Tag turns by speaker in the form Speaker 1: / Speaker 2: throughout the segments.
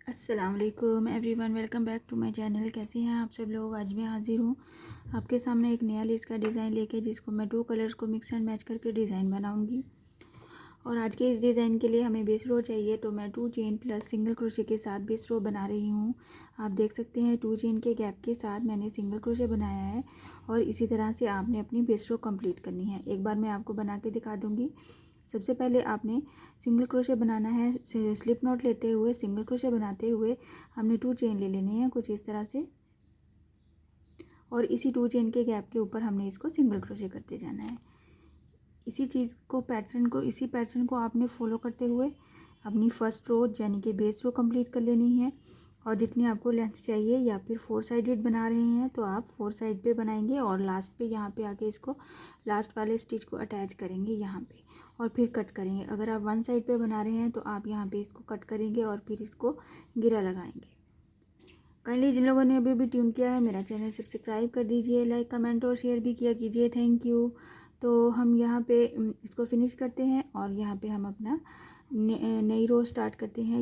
Speaker 1: अस्सलाम वालेकुम everyone, welcome back to my channel. कैसे हैं आप सब लोग। आज मैं हाज़िर हूँ आपके सामने एक नया लेस का डिज़ाइन लेके, जिसको मैं 2 कलर्स को मिक्स एंड मैच करके डिज़ाइन बनाऊँगी। और आज के इस डिज़ाइन के लिए हमें बेस रो चाहिए, तो मैं 2 चेन प्लस सिंगल क्रोशे के साथ बेस रो बना रही हूँ। आप देख सकते हैं 2 चेन के गैप के साथ मैंने सिंगल क्रोशे बनाया है और इसी तरह से आपने अपनी बेस रो कंप्लीट करनी है। एक बार मैं आपको बना के दिखा दूँगी। सबसे पहले आपने सिंगल क्रोशे बनाना है। स्लिप नॉट लेते हुए सिंगल क्रोशे बनाते हुए हमने 2 चेन ले लेनी है कुछ इस तरह से, और इसी 2 चेन के गैप के ऊपर हमने इसको सिंगल क्रोशे करते जाना है। इसी पैटर्न को आपने फॉलो करते हुए अपनी फर्स्ट रो यानी कि बेस रो कंप्लीट कर लेनी है। और जितनी आपको लेंथ चाहिए, या फिर 4 साइडेड बना रहे हैं तो आप 4 साइड पे बनाएंगे और लास्ट पे यहाँ पे आके इसको लास्ट वाले स्टिच को अटैच करेंगे यहाँ पे, और फिर कट करेंगे। अगर आप 1 साइड पे बना रहे हैं तो आप यहाँ पे इसको कट करेंगे और फिर इसको गिरा लगाएंगे। काइंडली जिन लोगों ने अभी भी ट्यून किया है मेरा चैनल सब्सक्राइब कर दीजिए, लाइक कमेंट और शेयर भी किया कीजिए। Thank you. तो हम यहाँ पे इसको फिनिश करते हैं और यहाँ पे हम अपना नई रो स्टार्ट करते हैं।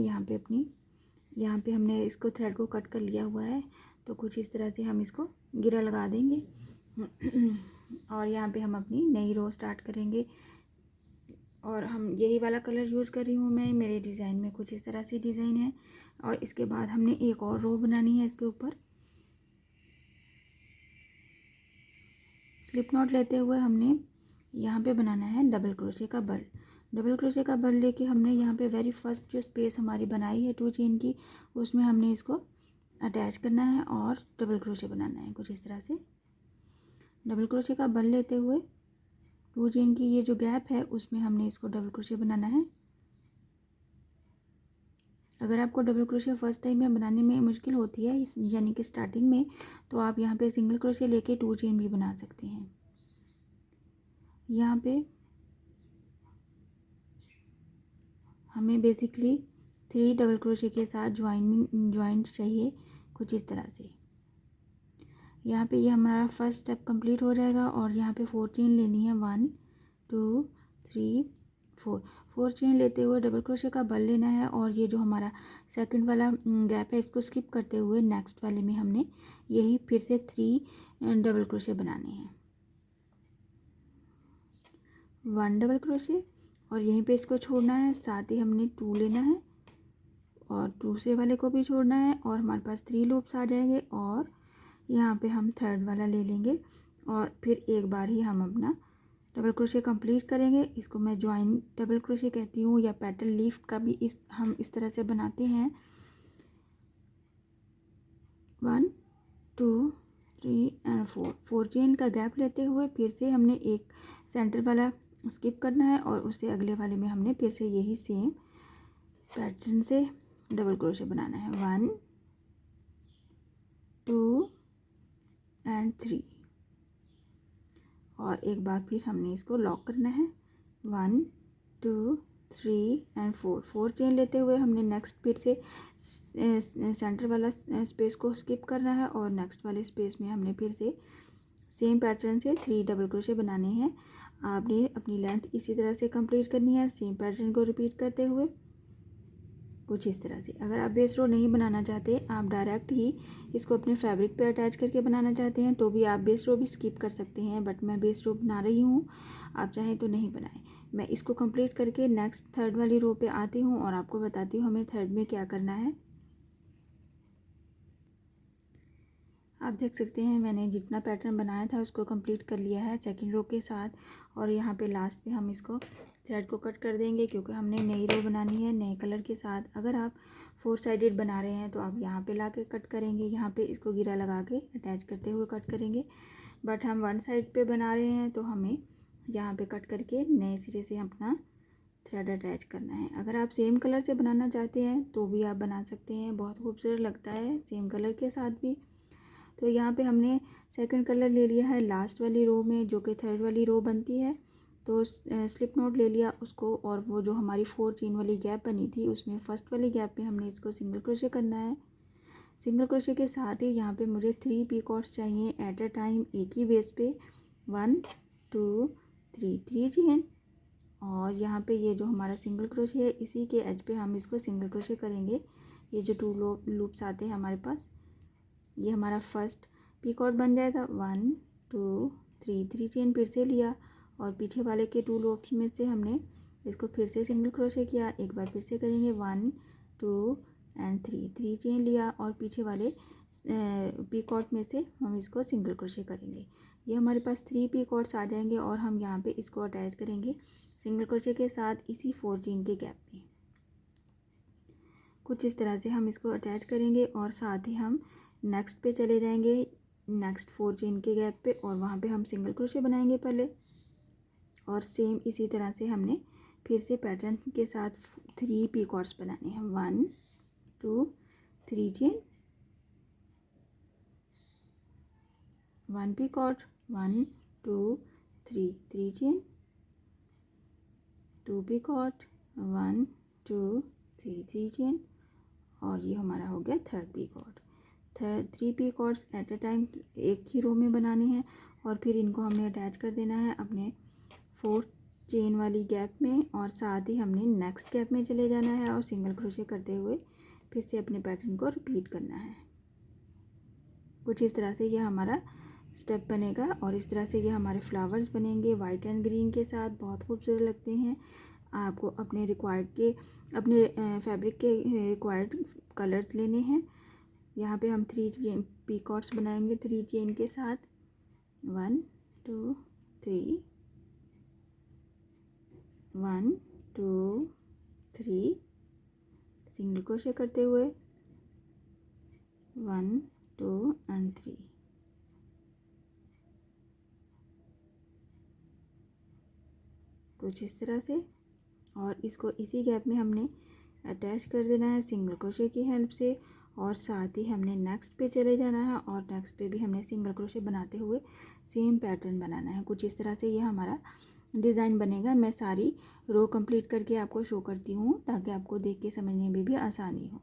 Speaker 1: यहाँ पे हमने इसको थ्रेड को कट कर लिया हुआ है, तो कुछ इस तरह से हम इसको गिरा लगा देंगे और यहाँ पे हम अपनी नई रो स्टार्ट करेंगे। और हम यही वाला कलर यूज़ कर रही हूँ मैं। मेरे डिज़ाइन में कुछ इस तरह से डिज़ाइन है। और इसके बाद हमने एक और रो बनानी है। इसके ऊपर स्लिप नॉट लेते हुए हमने यहाँ पे बनाना है डबल क्रोशे का बल। डबल क्रोशे का बल लेके हमने यहाँ पे वेरी फर्स्ट जो स्पेस हमारी बनाई है 2 चेन की, उसमें हमने इसको अटैच करना है और डबल क्रोशे बनाना है कुछ इस तरह से। डबल क्रोशे का बल लेते हुए 2 चेन की ये जो गैप है उसमें हमने इसको डबल क्रोशे बनाना है। अगर आपको डबल क्रोशे फर्स्ट टाइम में बनाने में मुश्किल होती है, यानी कि स्टार्टिंग में, तो आप यहाँ पे सिंगल क्रोशे लेके 2 चेन भी बना सकते हैं। यहाँ पे हमें बेसिकली 3 डबल क्रोशे के साथ ज्वाइंट चाहिए कुछ इस तरह से। यहाँ पे ये हमारा फर्स्ट स्टेप कंप्लीट हो जाएगा और यहाँ पे 4 चेन लेनी है। 1 2 3 4 4 चेन लेते हुए डबल क्रोशे का बल लेना है और ये जो हमारा सेकंड वाला गैप है इसको स्किप करते हुए नेक्स्ट वाले में हमने यही फिर से 3 डबल क्रोशे बनाने हैं। 1 डबल क्रोशे और यहीं पे इसको छोड़ना है। साथ ही हमने 2 लेना है और दूसरे वाले को भी छोड़ना है और हमारे पास 3 लूप्स आ जाएंगे। और यहाँ पे हम थर्ड वाला ले लेंगे और फिर एक बार ही हम अपना डबल क्रोशे कंप्लीट करेंगे। इसको मैं ज्वाइन डबल क्रोशे कहती हूँ, या पेटल लीफ का भी हम इस तरह से बनाते हैं। 1 2 3 एंड 4 चेन का गैप लेते हुए फिर से हमने एक सेंटर वाला स्किप करना है और उससे अगले वाले में हमने फिर से यही सेम पैटर्न से डबल क्रोशे बनाना है। 1 2 एंड 3 और एक बार फिर हमने इसको लॉक करना है। 1 2 3 एंड 4 चेन लेते हुए हमने नेक्स्ट फिर से सेंटर वाला स्पेस को स्किप करना है और नेक्स्ट वाले स्पेस में हमने फिर से सेम पैटर्न से 3 डबल क्रोशे बनाने हैं। आपने अपनी लेंथ इसी तरह से कंप्लीट करनी है, सेम पैटर्न को रिपीट करते हुए कुछ इस तरह से। अगर आप बेस रो नहीं बनाना चाहते, आप डायरेक्ट ही इसको अपने फैब्रिक पे अटैच करके बनाना चाहते हैं, तो भी आप बेस रो भी स्किप कर सकते हैं। बट मैं बेस रो बना रही हूँ, आप चाहें तो नहीं बनाएं। मैं इसको कंप्लीट करके नेक्स्ट थर्ड वाली रो पे आती हूँ और आपको बताती हूँ हमें थर्ड में क्या करना है। आप देख सकते हैं मैंने जितना पैटर्न बनाया था उसको कंप्लीट कर लिया है सेकंड रो के साथ। और यहाँ पे लास्ट पे हम इसको थ्रेड को कट कर देंगे, क्योंकि हमने नई रो बनानी है नए कलर के साथ। अगर आप 4 साइडेड बना रहे हैं तो आप यहाँ पे ला के कट करेंगे, यहाँ पे इसको गिरा लगा के अटैच करते हुए कट करेंगे। बट हम 1 साइड पे बना रहे हैं तो हमें यहाँ पे कट करके नए सिरे से अपना थ्रेड अटैच करना है। अगर आप सेम कलर से बनाना चाहते हैं तो भी आप बना सकते हैं, बहुत खूबसूरत लगता है सेम कलर के साथ भी। तो यहाँ पे हमने सेकंड कलर ले लिया है लास्ट वाली रो में, जो कि थर्ड वाली रो बनती है। तो स्लिप नॉट ले लिया उसको, और वो जो हमारी 4 चेन वाली गैप बनी थी उसमें फर्स्ट वाली गैप पे हमने इसको सिंगल क्रोशे करना है। सिंगल क्रोशे के साथ ही यहाँ पे मुझे 3 पीकॉक्स चाहिए एट अ टाइम, एक ही बेस पे। 1 2 3 3 चेन और यहाँ पे ये जो हमारा सिंगल क्रोशे है इसी के एज पे हम इसको सिंगल क्रोशे करेंगे। ये जो 2 लूप्स आते हैं हमारे पास, ये हमारा फर्स्ट पीकॉट बन जाएगा। 1 2 3 चेन फिर से लिया और पीछे वाले के 2 लूप्स में से हमने इसको फिर से सिंगल क्रोशे किया। एक बार फिर से करेंगे 1 2 एंड 3 चेन लिया और पीछे वाले पीकॉट में से हम इसको सिंगल क्रोशे करेंगे। ये हमारे पास 3 पीकॉट्स आ जाएंगे और हम यहाँ पे इसको अटैच करेंगे सिंगल क्रोशे के साथ इसी 4 चेन के गैप में। कुछ इस तरह से हम इसको अटैच करेंगे और साथ ही हम नेक्स्ट पे चले जाएंगे, नेक्स्ट 4 चेन के गैप पे, और वहाँ पे हम सिंगल क्रोशे बनाएंगे पहले। और सेम इसी तरह से हमने फिर से पैटर्न के साथ 3 पीकॉट्स बनाने हैं। 1 2 3 chain, 1 picot, 1 2 3 chain, 2 picot, 1 2 3 chain, और ये हमारा हो गया 3rd picot. 3 picots at a time एक ही रो में बनाने हैं और फिर इनको हमने अटैच कर देना है अपने 4 चेन वाली गैप में, और साथ ही हमने नेक्स्ट गैप में चले जाना है और सिंगल क्रोशे करते हुए फिर से अपने पैटर्न को रिपीट करना है। कुछ इस तरह से ये हमारा स्टेप बनेगा और इस तरह से ये हमारे फ्लावर्स बनेंगे वाइट एंड ग्रीन के साथ, बहुत खूबसूरत लगते हैं। आपको अपने अपने फैब्रिक के रिक्वायर्ड कलर्स लेने हैं। यहाँ पे हम 3 पीकॉट्स बनाएंगे 3 चेन के साथ। 1 2 3, 1 2 3, सिंगल क्रोशे करते हुए 1 2 एंड 3। कुछ इस तरह से, और इसको इसी गैप में हमने अटैच कर देना है सिंगल क्रोशे की हेल्प से, और साथ ही हमने नेक्स्ट पे चले जाना है और नेक्स्ट पे भी हमने सिंगल क्रोशे बनाते हुए सेम पैटर्न बनाना है। कुछ इस तरह से ये हमारा डिज़ाइन बनेगा। मैं सारी रो कंप्लीट करके आपको शो करती हूँ ताकि आपको देख के समझने में भी आसानी हो।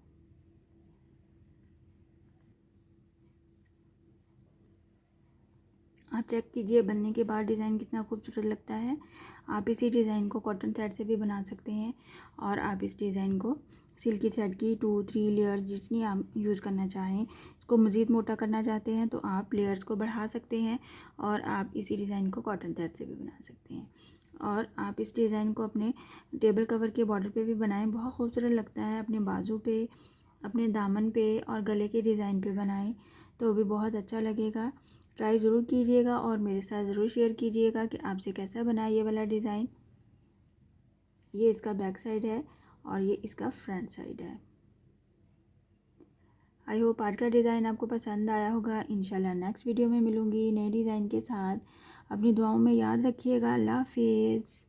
Speaker 1: आप चेक कीजिए बनने के बाद डिज़ाइन कितना खूबसूरत लगता है। आप इसी डिज़ाइन को कॉटन थ्रेड से भी बना सकते हैं और आप इस डिज़ाइन को सिल्की थ्रेड की 2-3 लेयर्स जितनी आप यूज़ करना चाहें, इसको मज़ीद मोटा करना चाहते हैं तो आप लेयर्स को बढ़ा सकते हैं और आप इसी डिज़ाइन को कॉटन थ्रेड से भी बना सकते हैं। और आप इस डिज़ाइन को अपने टेबल कवर के बॉर्डर पे भी बनाएं, बहुत खूबसूरत लगता है। अपने बाजू पे, अपने दामन पे और गले के डिज़ाइन पे बनाएं तो भी बहुत अच्छा लगेगा। ट्राई ज़रूर कीजिएगा और मेरे साथ ज़रूर शेयर कीजिएगा कि आपसे कैसा बना ये वाला डिज़ाइन। ये इसका बैक साइड है और ये इसका फ्रंट साइड है। आई होप आज का डिज़ाइन आपको पसंद आया होगा। इंशाल्लाह नेक्स्ट वीडियो में मिलूँगी नए डिज़ाइन के साथ। अपनी दुआओं में याद रखिएगा। अल्लाह हाफिज़।